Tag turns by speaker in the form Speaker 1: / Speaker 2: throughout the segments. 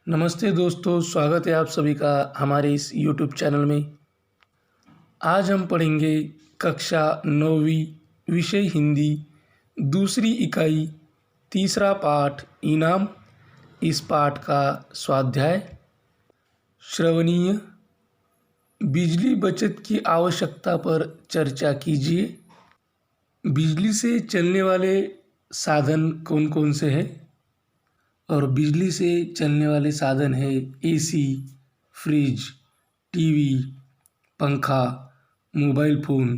Speaker 1: नमस्ते दोस्तों, स्वागत है आप सभी का हमारे इस YouTube चैनल में। आज हम पढ़ेंगे कक्षा 9वीं विषय हिंदी दूसरी इकाई तीसरा पाठ इनाम। इस पाठ का स्वाध्याय श्रवणीय। बिजली बचत की आवश्यकता पर चर्चा कीजिए। बिजली से चलने वाले साधन कौन कौन से हैं? और बिजली से चलने वाले साधन है एसी, फ्रिज, टीवी, पंखा, मोबाइल फ़ोन।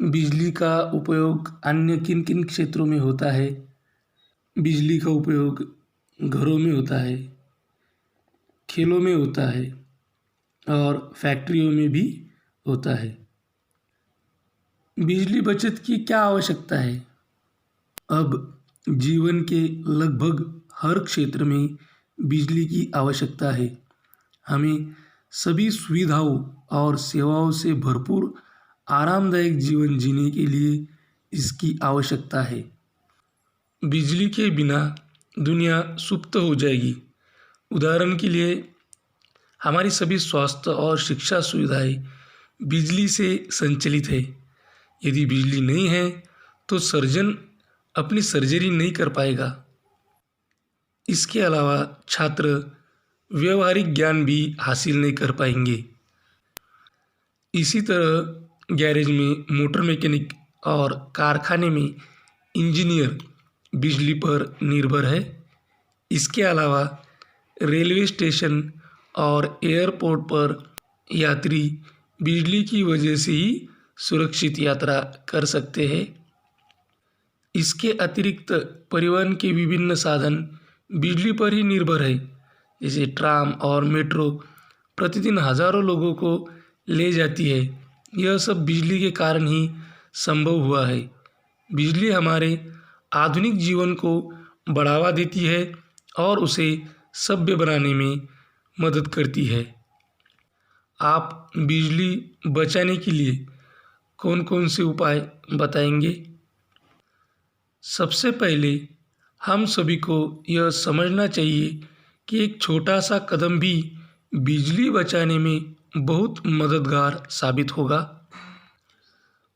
Speaker 1: बिजली का उपयोग अन्य किन किन क्षेत्रों में होता है? बिजली का उपयोग घरों में होता है, खेलों में होता है और फैक्ट्रियों में भी होता है। बिजली बचत की क्या आवश्यकता है? अब जीवन के लगभग हर क्षेत्र में बिजली की आवश्यकता है। हमें सभी सुविधाओं और सेवाओं से भरपूर आरामदायक जीवन जीने के लिए इसकी आवश्यकता है। बिजली के बिना दुनिया सुप्त हो जाएगी। उदाहरण के लिए हमारी सभी स्वास्थ्य और शिक्षा सुविधाएं बिजली से संचालित है। यदि बिजली नहीं है तो सर्जन अपनी सर्जरी नहीं कर पाएगा। इसके अलावा छात्र व्यवहारिक ज्ञान भी हासिल नहीं कर पाएंगे। इसी तरह गैरेज में मोटर मैकेनिक और कारखाने में इंजीनियर बिजली पर निर्भर है। इसके अलावा रेलवे स्टेशन और एयरपोर्ट पर यात्री बिजली की वजह से ही सुरक्षित यात्रा कर सकते हैं। इसके अतिरिक्त परिवहन के विभिन्न साधन बिजली पर ही निर्भर है। जैसे ट्राम और मेट्रो प्रतिदिन हजारों लोगों को ले जाती है। यह सब बिजली के कारण ही संभव हुआ है। बिजली हमारे आधुनिक जीवन को बढ़ावा देती है और उसे सभ्य बनाने में मदद करती है। आप बिजली बचाने के लिए कौन कौन से उपाय बताएंगे? सबसे पहले हम सभी को यह समझना चाहिए कि एक छोटा सा कदम भी बिजली बचाने में बहुत मददगार साबित होगा।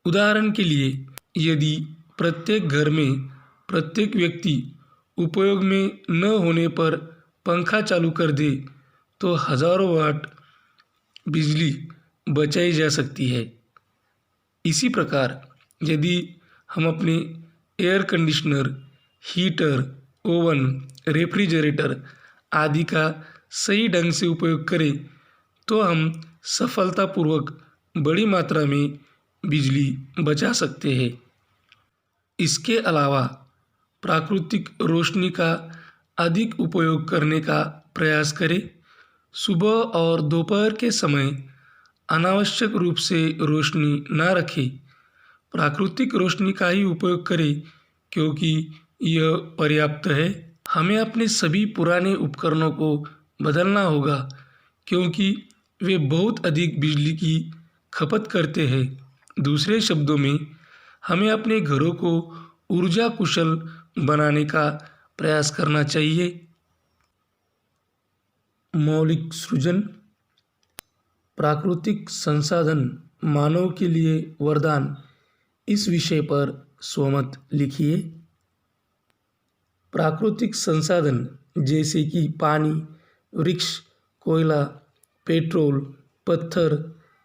Speaker 1: उदाहरण के लिए यदि प्रत्येक घर में प्रत्येक व्यक्ति उपयोग में न होने पर पंखा चालू कर दे तो हजारों वाट बिजली बचाई जा सकती है। इसी प्रकार यदि हम अपने air conditioner, heater, oven, refrigerator आदि का सही ढंग से उपयोग करें तो हम सफलतापूर्वक बड़ी मात्रा में बिजली बचा सकते हैं। इसके अलावा प्राकृतिक रोशनी का अधिक उपयोग करने का प्रयास करें। सुबह और दोपहर के समय अनावश्यक रूप से रोशनी न रखें। प्राकृतिक रोशनी का ही उपयोग करें क्योंकि यह पर्याप्त है। हमें अपने सभी पुराने उपकरणों को बदलना होगा क्योंकि वे बहुत अधिक बिजली की खपत करते हैं। दूसरे शब्दों में हमें अपने घरों को ऊर्जा कुशल बनाने का प्रयास करना चाहिए। मौलिक सृजन। प्राकृतिक संसाधन मानव के लिए वरदान, इस विषय पर स्वमत लिखिए। प्राकृतिक संसाधन जैसे कि पानी, वृक्ष, कोयला, पेट्रोल, पत्थर,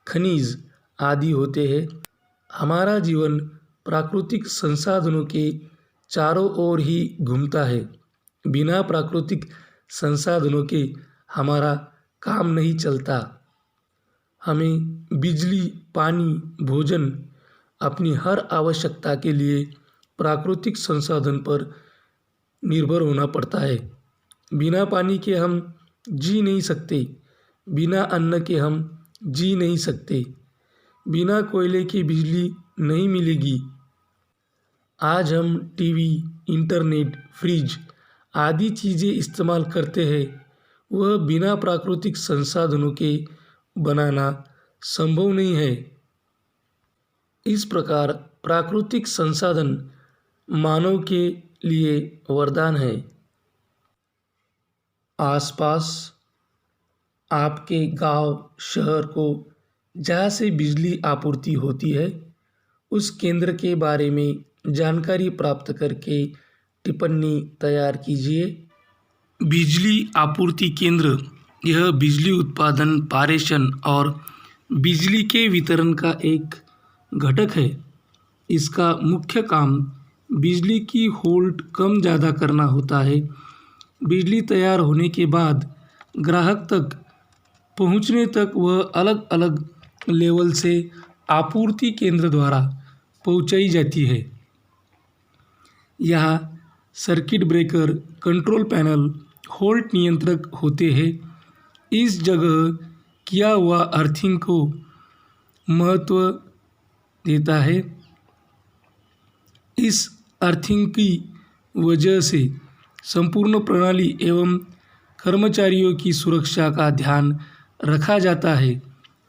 Speaker 1: खनिज आदि होते हैं। हमारा जीवन प्राकृतिक संसाधनों के चारों ओर ही घूमता है। बिना प्राकृतिक संसाधनों के हमारा काम नहीं चलता। हमें बिजली, पानी, भोजन, अपनी हर आवश्यकता के लिए प्राकृतिक संसाधन पर निर्भर होना पड़ता है। बिना पानी के हम जी नहीं सकते, बिना अन्न के हम जी नहीं सकते, बिना कोयले के बिजली नहीं मिलेगी। आज हम टीवी, इंटरनेट, फ्रिज आदि चीज़ें इस्तेमाल करते हैं, वह बिना प्राकृतिक संसाधनों के बनाना संभव नहीं है। इस प्रकार प्राकृतिक संसाधन मानव के लिए वरदान है। आसपास आपके गांव शहर को जहाँ से बिजली आपूर्ति होती है उस केंद्र के बारे में जानकारी प्राप्त करके टिप्पणी तैयार कीजिए। बिजली आपूर्ति केंद्र यह बिजली उत्पादन, पारेषण और बिजली के वितरण का एक घटक है। इसका मुख्य काम बिजली की होल्ड कम ज़्यादा करना होता है। बिजली तैयार होने के बाद ग्राहक तक पहुंचने तक वह अलग अलग लेवल से आपूर्ति केंद्र द्वारा पहुंचाई जाती है। यहाँ circuit breaker, control panel, hold नियंत्रक होते हैं। इस जगह किया हुआ अर्थिंग को महत्व देता है। इस अर्थिंग की वजह से संपूर्ण प्रणाली एवं कर्मचारियों की सुरक्षा का ध्यान रखा जाता है।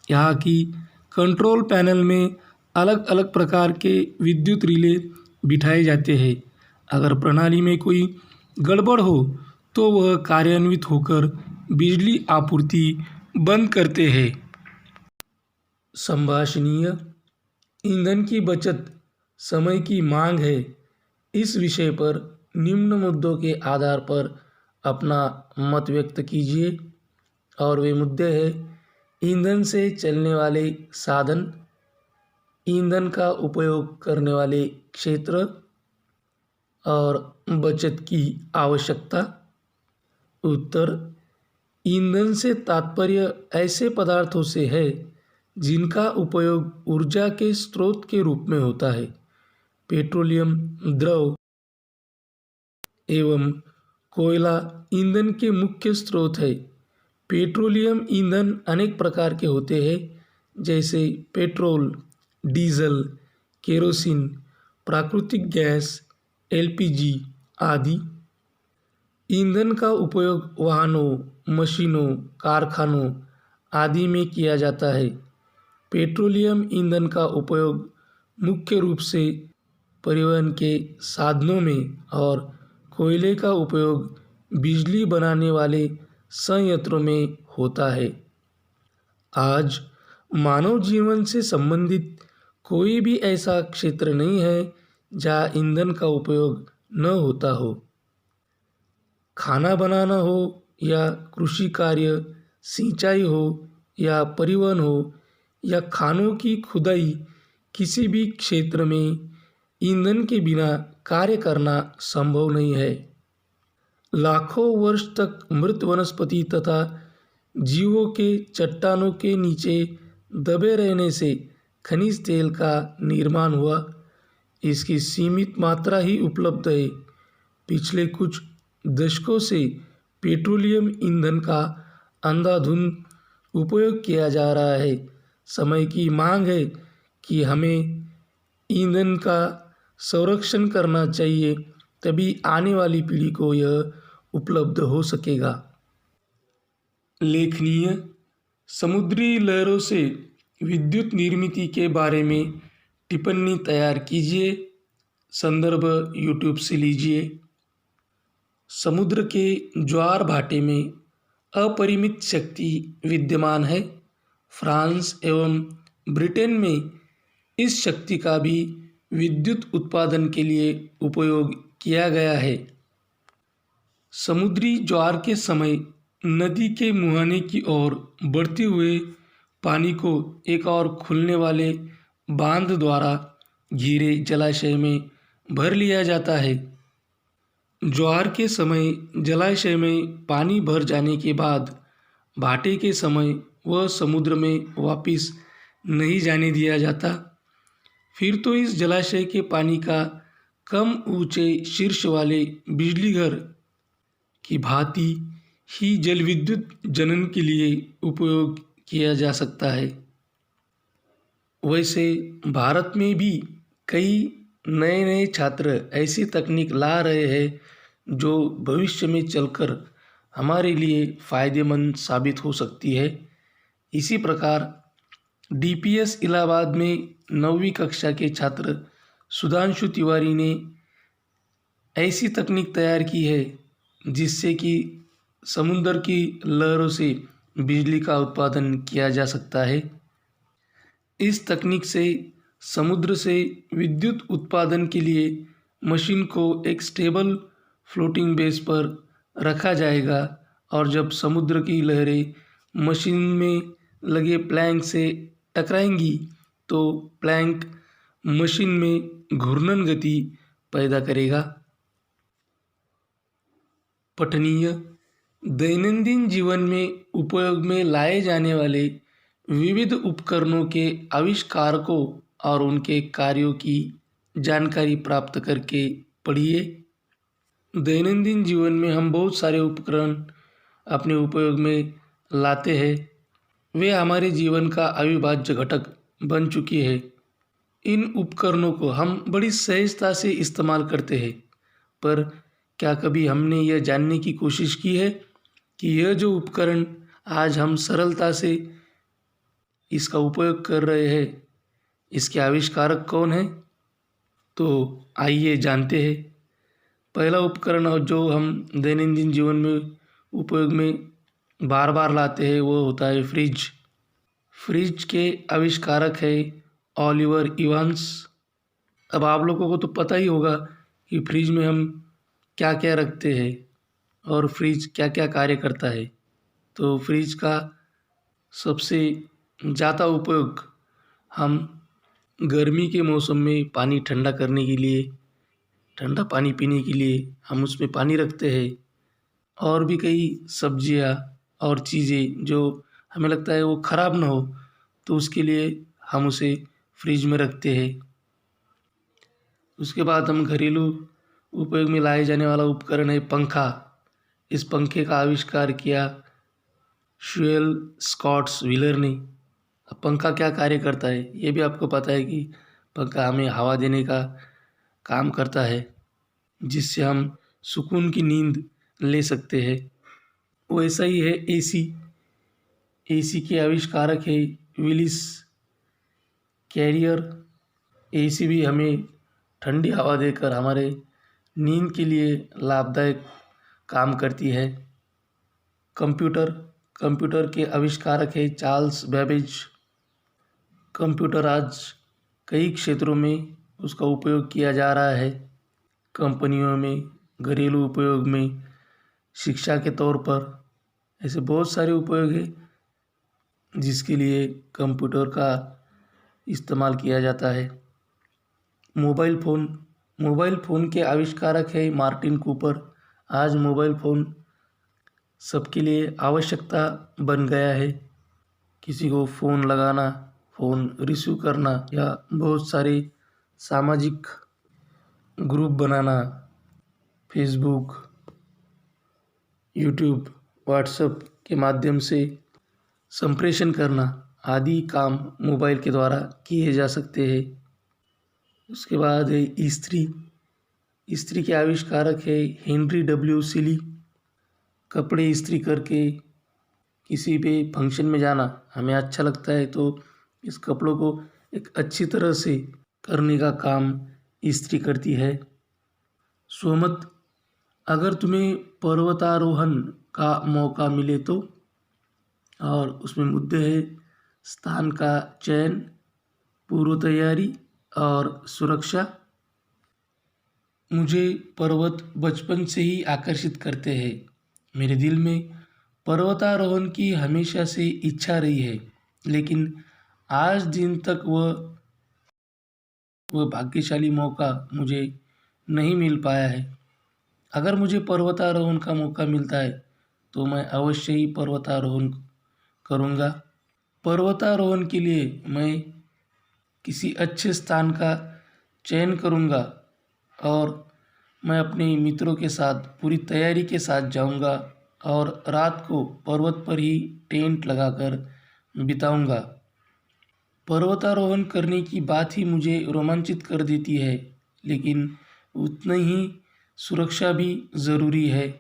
Speaker 1: यहाँ की कंट्रोल पैनल में अलग अलग प्रकार के विद्युत रिले बिठाए जाते हैं। अगर प्रणाली में कोई गड़बड़ हो तो वह कार्यान्वित होकर बिजली आपूर्ति बंद करते हैं। संभाषणीय ईंधन की बचत समय की मांग है। इस विषय पर निम्न मुद्दों के आधार पर अपना मत व्यक्त कीजिए और वे मुद्दे हैं: ईंधन से चलने वाले साधन, ईंधन का उपयोग करने वाले क्षेत्र और बचत की आवश्यकता। उत्तर: ईंधन से तात्पर्य ऐसे पदार्थों से है जिनका उपयोग ऊर्जा के स्रोत के रूप में होता है। पेट्रोलियम, द्रव एवं कोयला ईंधन के मुख्य स्रोत है। पेट्रोलियम ईंधन अनेक प्रकार के होते हैं, जैसे पेट्रोल, डीजल, केरोसिन, प्राकृतिक गैस, एलपीजी आदि। ईंधन का उपयोग वाहनों, मशीनों, कारखानों आदि में किया जाता है। पेट्रोलियम ईंधन का उपयोग मुख्य रूप से परिवहन के साधनों में और कोयले का उपयोग बिजली बनाने वाले संयंत्रों में होता है। आज मानव जीवन से संबंधित कोई भी ऐसा क्षेत्र नहीं है जहाँ ईंधन का उपयोग न होता हो। खाना बनाना हो या कृषि कार्य, सिंचाई हो या परिवहन हो या खानों की खुदाई, किसी भी क्षेत्र में ईंधन के बिना कार्य करना संभव नहीं है। लाखों वर्ष तक मृत वनस्पति तथा जीवों के चट्टानों के नीचे दबे रहने से खनिज तेल का निर्माण हुआ। इसकी सीमित मात्रा ही उपलब्ध है। पिछले कुछ दशकों से पेट्रोलियम ईंधन का अंधाधुंध उपयोग किया जा रहा है। समय की मांग है कि हमें ईंधन का संरक्षण करना चाहिए, तभी आने वाली पीढ़ी को यह उपलब्ध हो सकेगा। लेखनीय समुद्री लहरों से विद्युत निर्मित के बारे में टिप्पणी तैयार कीजिए। संदर्भ यूट्यूब से लीजिए। समुद्र के ज्वार भाटे में अपरिमित शक्ति विद्यमान है। फ्रांस एवं ब्रिटेन में इस शक्ति का भी विद्युत उत्पादन के लिए उपयोग किया गया है। समुद्री ज्वार के समय नदी के मुहाने की ओर बढ़ते हुए पानी को एक और खुलने वाले बांध द्वारा घिरे जलाशय में भर लिया जाता है। ज्वार के समय जलाशय में पानी भर जाने के बाद भाटे के समय वह समुद्र में वापस नहीं जाने दिया जाता। फिर तो इस जलाशय के पानी का कम ऊंचे शीर्ष वाले बिजली घर की भांति ही जल विद्युत जनन के लिए उपयोग किया जा सकता है। वैसे भारत में भी कई नए नए छात्र ऐसी तकनीक ला रहे हैं जो भविष्य में चलकर हमारे लिए फ़ायदेमंद साबित हो सकती है। इसी प्रकार डीपीएस इलाहाबाद में 9वीं कक्षा के छात्र सुधांशु तिवारी ने ऐसी तकनीक तैयार की है जिससे कि समुद्र की लहरों से बिजली का उत्पादन किया जा सकता है। इस तकनीक से समुद्र से विद्युत उत्पादन के लिए मशीन को एक स्टेबल फ्लोटिंग बेस पर रखा जाएगा और जब समुद्र की लहरें मशीन में लगे प्लैंक से टकराएंगी तो प्लैंक मशीन में घूर्णन गति पैदा करेगा। पठनीय दैनंदिन जीवन में उपयोग में लाए जाने वाले विविध उपकरणों के आविष्कारकों और उनके कार्यों की जानकारी प्राप्त करके पढ़िए। दैनंदिन जीवन में हम बहुत सारे उपकरण अपने उपयोग में लाते हैं। वे हमारे जीवन का अविभाज्य घटक बन चुकी है। इन उपकरणों को हम बड़ी सहजता से इस्तेमाल करते हैं, पर क्या कभी हमने यह जानने की कोशिश की है कि यह जो उपकरण आज हम सरलता से इसका उपयोग कर रहे हैं, इसके आविष्कारक कौन है? तो आइए जानते हैं। पहला उपकरण जो हम दैनंदिन जीवन में उपयोग में बार बार लाते हैं वो होता है फ्रिज। फ्रिज के आविष्कारक है ओलिवर इवांस। अब आप लोगों को तो पता ही होगा कि फ्रिज में हम क्या क्या रखते हैं और फ्रिज क्या क्या कार्य करता है। तो फ्रिज का सबसे ज़्यादा उपयोग हम गर्मी के मौसम में पानी ठंडा करने के लिए, ठंडा पानी पीने के लिए हम उसमें पानी रखते हैं। और भी कई सब्जियां और चीज़ें जो हमें लगता है वो ख़राब ना हो, तो उसके लिए हम उसे फ्रिज में रखते हैं। उसके बाद हम घरेलू उपयोग में लाए जाने वाला उपकरण है पंखा। इस पंखे का आविष्कार किया शुएल स्कॉट्स व्हीलर ने। अब पंखा क्या कार्य करता है ये भी आपको पता है कि पंखा हमें हवा देने का काम करता है, जिससे हम सुकून की नींद ले सकते हैं। वैसा ही है एसी। एसी के आविष्कारक है विलिस कैरियर। एसी भी हमें ठंडी हवा देकर हमारे नींद के लिए लाभदायक काम करती है। कंप्यूटर के आविष्कारक है चार्ल्स बेबेज। कंप्यूटर आज कई क्षेत्रों में उसका उपयोग किया जा रहा है। कंपनियों में, घरेलू उपयोग में, शिक्षा के तौर पर, ऐसे बहुत सारे उपयोग हैं जिसके लिए कंप्यूटर का इस्तेमाल किया जाता है। मोबाइल फ़ोन के आविष्कारक है मार्टिन कूपर। आज मोबाइल फ़ोन सबके लिए आवश्यकता बन गया है। किसी को फ़ोन लगाना, फ़ोन रिसीव करना या बहुत सारे सामाजिक ग्रुप बनाना, फेसबुक, यूट्यूब, व्हाट्सएप के माध्यम से संप्रेषण करना आदि काम मोबाइल के द्वारा किए जा सकते हैं। उसके बाद है इस्त्री। इस्त्री के आविष्कारक है हेनरी डब्ल्यू सिली। कपड़े इस्त्री करके किसी भी फंक्शन में जाना हमें अच्छा लगता है, तो इस कपड़ों को एक अच्छी तरह से करने का काम इस्त्री करती है। सोमत, अगर तुम्हें पर्वतारोहण का मौका मिले तो, और उसमें मुद्दे हैं स्थान का चयन, पूर्व तैयारी और सुरक्षा। मुझे पर्वत बचपन से ही आकर्षित करते हैं। मेरे दिल में पर्वतारोहण की हमेशा से इच्छा रही है, लेकिन आज दिन तक वह भाग्यशाली मौका मुझे नहीं मिल पाया है। अगर मुझे पर्वतारोहण का मौका मिलता है तो मैं अवश्य ही पर्वतारोहण करूँगा। पर्वतारोहण के लिए मैं किसी अच्छे स्थान का चयन करूँगा और मैं अपने मित्रों के साथ पूरी तैयारी के साथ जाऊँगा और रात को पर्वत पर ही टेंट लगाकर बिताऊँगा। पर्वतारोहण करने की बात ही मुझे रोमांचित कर देती है, लेकिन उतनी ही सुरक्षा भी ज़रूरी है।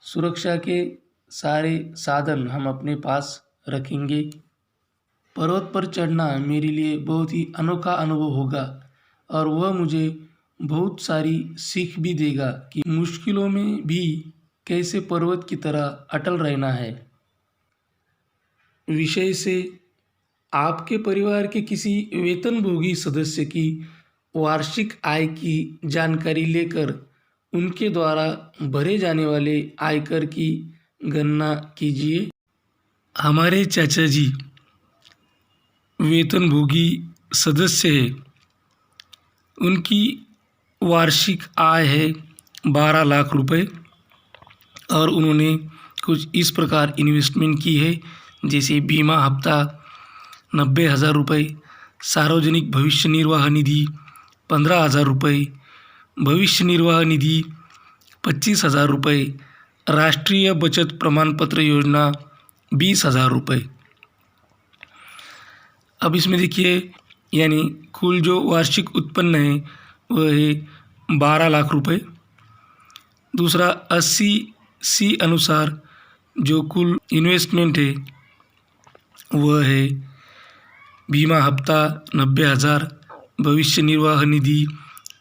Speaker 1: सुरक्षा के सारे साधन हम अपने पास रखेंगे। पर्वत पर चढ़ना मेरे लिए बहुत ही अनोखा अनुभव होगा और वह मुझे बहुत सारी सीख भी देगा कि मुश्किलों में भी कैसे पर्वत की तरह अटल रहना है विषय से आपके परिवार के किसी वेतनभोगी सदस्य की वार्षिक आय की जानकारी लेकर उनके द्वारा भरे जाने वाले आयकर की गणना कीजिए। हमारे चाचा जी वेतनभोगी सदस्य है, उनकी वार्षिक आय है 12 लाख रुपए और उन्होंने कुछ इस प्रकार इन्वेस्टमेंट की है, जैसे बीमा हफ्ता 90,000 रुपये, सार्वजनिक भविष्य निर्वाह निधि 15,000 रुपये, भविष्य निर्वाह निधि 25,000 रुपये, राष्ट्रीय बचत प्रमाणपत्र योजना 20,000 रुपये। अब इसमें देखिए, यानी कुल जो वार्षिक उत्पन्न है वह है 12 लाख रुपये। दूसरा 80C अनुसार जो कुल इन्वेस्टमेंट है वह है बीमा हफ्ता 90,000, भविष्य निर्वाह निधि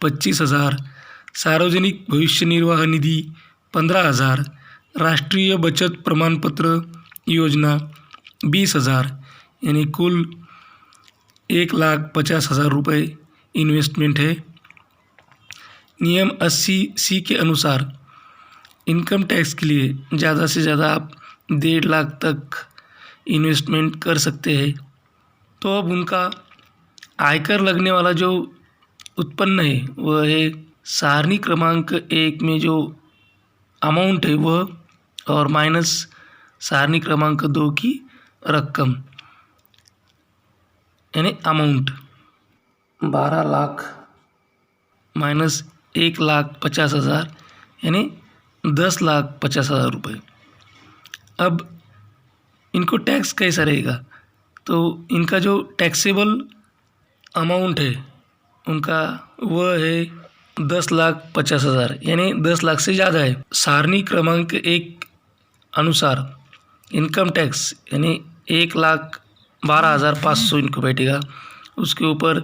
Speaker 1: 25,000, सार्वजनिक भविष्य निर्वाह निधि 15,000, राष्ट्रीय बचत प्रमाणपत्र योजना 20,000, यानी कुल 1,50,000 रुपये इन्वेस्टमेंट है। नियम 80C के अनुसार इनकम टैक्स के लिए ज़्यादा से ज़्यादा आप 1.5 लाख तक इन्वेस्टमेंट कर सकते हैं। तो अब उनका आयकर लगने वाला जो उत्पन्न है वह है सारणी क्रमांक 1 में जो अमाउंट है वह, और माइनस सारणी क्रमांक 2 की रकम, यानी अमाउंट 12 लाख माइनस 1,50,000 यानी 10,50,000 रुपये। अब इनको टैक्स कैसा रहेगा, तो इनका जो टैक्सेबल अमाउंट है उनका वह है 10,50,000, यानी 10 लाख से ज़्यादा है। सारणी क्रमांक 1 अनुसार इनकम टैक्स यानी 1,12,500 इनको बैठेगा, उसके ऊपर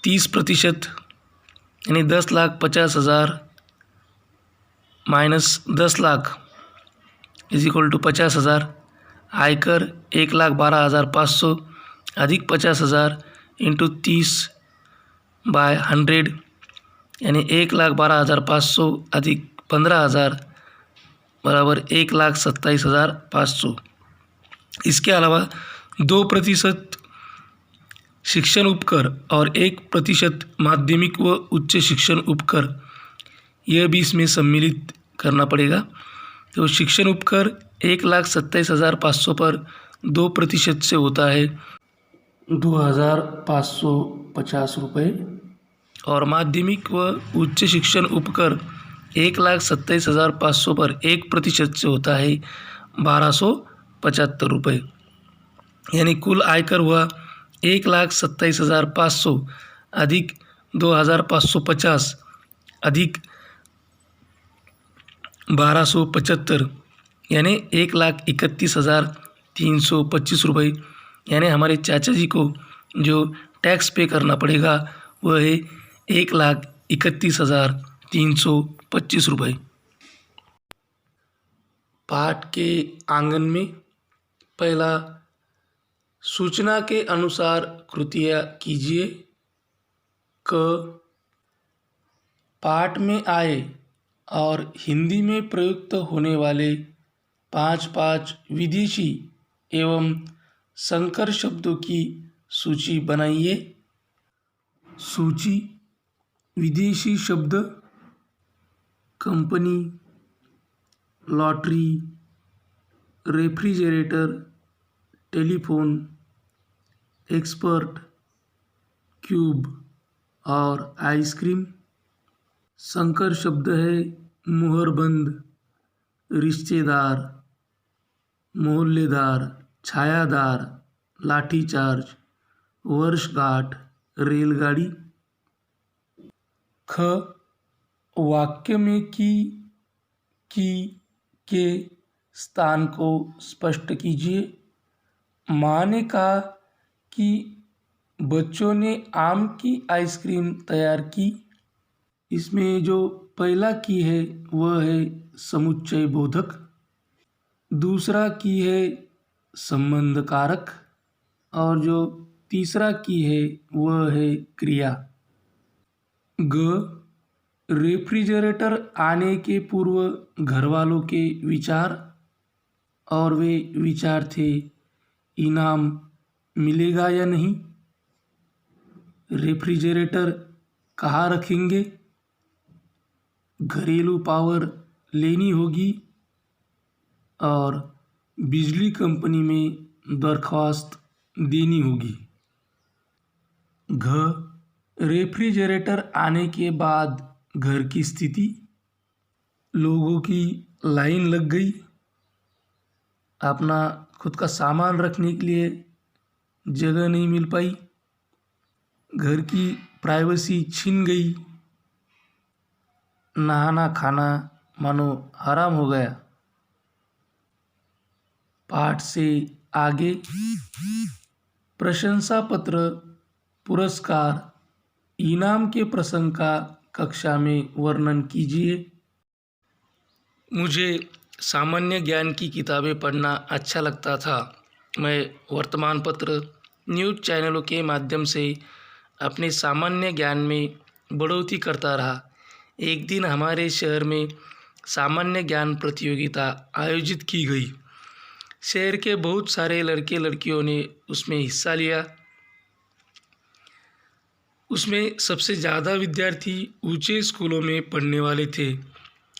Speaker 1: 30% यानी 10,50,000 minus 10 lakh is equal to 50,000। आयकर 1,12,500 अधिक 50,000 इंटू 30/100 यानी 1,12,500 अधिक 15,000 बराबर 1,27,500। इसके अलावा 2% शिक्षण उपकर और 1% माध्यमिक व उच्च शिक्षण उपकर, यह भी इसमें सम्मिलित करना पड़ेगा। तो शिक्षण उपकर 1,27,500 पर 2% से होता है 2,550 रुपये, और माध्यमिक व उच्च शिक्षण उपकर 1,27,500 पर 1% से होता है 1,275 रुपये, यानी कुल आयकर हुआ 1,27,500 अधिक 2,550 अधिक 1,275 यानी 1,31,325 रुपये। यानी हमारे चाचा जी को जो टैक्स पे करना पड़ेगा वह है 1,31,325 रुपये। पाठ के आंगन में पहला सूचना के अनुसार कृतियाँ कीजिए। क पाठ में आए और हिंदी में प्रयुक्त होने वाले 5 विदेशी एवं संकर शब्दों की सूची बनाइए। सूची: विदेशी शब्द company, lottery, refrigerator, telephone, expert, cube और आइसक्रीम। संकर शब्द है मुहरबंद, रिश्तेदार, मोहल्लेदार, छायादार, लाठीचार्ज, वर्षगांठ, रेलगाड़ी। ख वाक्य में की के स्थान को स्पष्ट कीजिए। माँ ने कहा कि बच्चों ने आम की आइसक्रीम तैयार की। इसमें जो पहला की है वह है समुच्चय बोधक, दूसरा की है संबंध कारक और जो तीसरा की है वह है क्रिया। ग रेफ्रिजरेटर आने के पूर्व घरवालों के विचार, और वे विचार थे इनाम मिलेगा या नहीं, रेफ्रिजरेटर कहाँ रखेंगे, घरेलू पावर लेनी होगी और बिजली कंपनी में दरख्वास्त देनी होगी। घ रेफ्रिजरेटर आने के बाद घर की स्थिति, लोगों की लाइन लग गई, अपना खुद का सामान रखने के लिए जगह नहीं मिल पाई, घर की प्राइवेसी छीन गई, नहाना खाना मानो हराम हो गया। पाठ से आगे प्रशंसा पत्र, पुरस्कार, इनाम के प्रसंग का कक्षा में वर्णन कीजिए। मुझे सामान्य ज्ञान की किताबें पढ़ना अच्छा लगता था। मैं वर्तमान पत्र, न्यूज़ चैनलों के माध्यम से अपने सामान्य ज्ञान में बढ़ोतरी करता रहा। एक दिन हमारे शहर में सामान्य ज्ञान प्रतियोगिता आयोजित की गई। शहर के बहुत सारे लड़के लड़कियों ने उसमें हिस्सा लिया। उसमें सबसे ज़्यादा विद्यार्थी ऊंचे स्कूलों में पढ़ने वाले थे।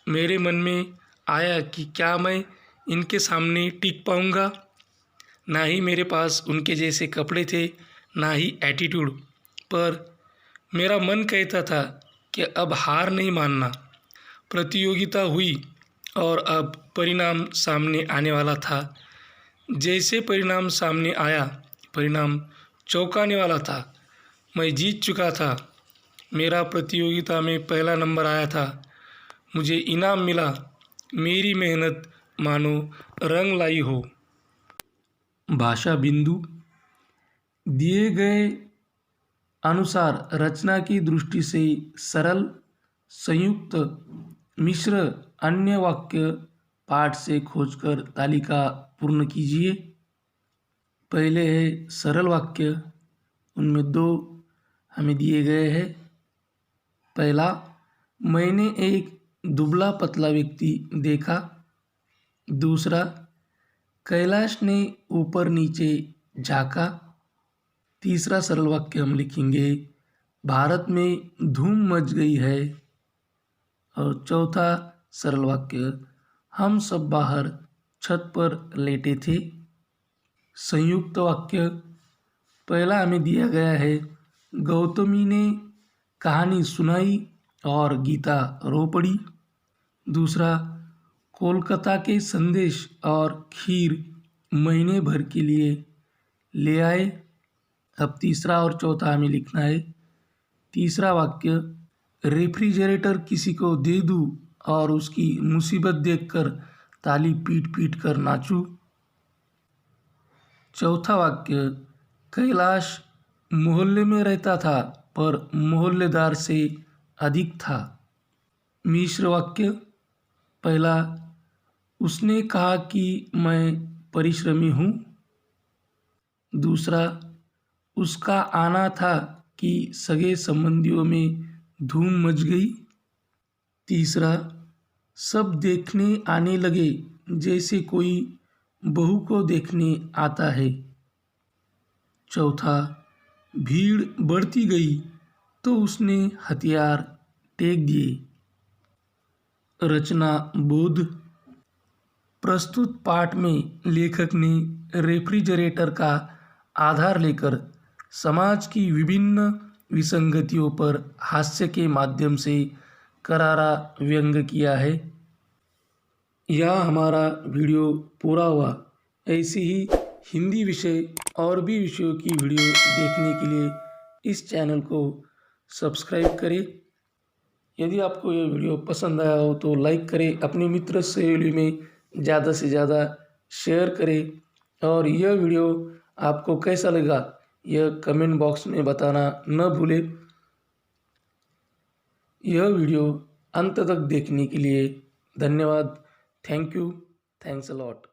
Speaker 1: मेरे मन में आया कि क्या मैं इनके सामने टिक पाऊंगा। ना ही मेरे पास उनके जैसे कपड़े थे, ना ही एटीट्यूड, पर मेरा मन कहता था कि अब हार नहीं मानना। प्रतियोगिता हुई और अब परिणाम सामने आने वाला था। जैसे परिणाम सामने आया, परिणाम चौंकाने वाला था। मैं जीत चुका था। मेरा प्रतियोगिता में पहला नंबर आया था। मुझे इनाम मिला। मेरी मेहनत मानो रंग लाई हो। भाषा बिंदु, दिए गए अनुसार रचना की दृष्टि से सरल, संयुक्त, मिश्र अन्य वाक्य पाठ से खोजकर तालिका पूर्ण कीजिए। पहले है सरल वाक्य, उनमें दो हमें दिए गए हैं। पहला, मैंने एक दुबला पतला व्यक्ति देखा। दूसरा, कैलाश ने ऊपर नीचे झाँका। तीसरा सरल वाक्य हम लिखेंगे, भारत में धूम मच गई है। और चौथा सरल वाक्य, हम सब बाहर छत पर लेटे थे। संयुक्त वाक्य, पहला हमें दिया गया है, गौतमी ने कहानी सुनाई और गीता रो पड़ी। दूसरा, कोलकाता के संदेश और खीर महीने भर के लिए ले आए। अब तीसरा और चौथा हमें लिखना है। तीसरा वाक्य, रेफ्रिजरेटर किसी को दे दूँ और उसकी मुसीबत देखकर ताली पीट पीट कर नाचूं। चौथा वाक्य, कैलाश मोहल्ले में रहता था पर मोहल्लेदार से अधिक था। मिश्र वाक्य, पहला, उसने कहा कि मैं परिश्रमी हूँ। दूसरा, उसका आना था कि सगे संबंधियों में धूम मच गई। तीसरा, सब देखने आने लगे जैसे कोई बहू को देखने आता है। चौथा, भीड़ बढ़ती गई तो उसने हथियार टेक दिए। रचना बोध, प्रस्तुत पाठ में लेखक ने रेफ्रिजरेटर का आधार लेकर समाज की विभिन्न विसंगतियों पर हास्य के माध्यम से करारा व्यंग किया है। यह हमारा वीडियो पूरा हुआ। ऐसी ही हिंदी विषय और भी विषयों की वीडियो देखने के लिए इस चैनल को सब्सक्राइब करें। यदि आपको यह वीडियो पसंद आया हो तो लाइक करें, अपने मित्र सहेली में ज़्यादा से ज़्यादा शेयर करें और यह वीडियो आपको कैसा लगा यह कमेंट बॉक्स में बताना न भूलें। यह वीडियो अंत तक देखने के लिए धन्यवाद। Thank you. Thanks a lot.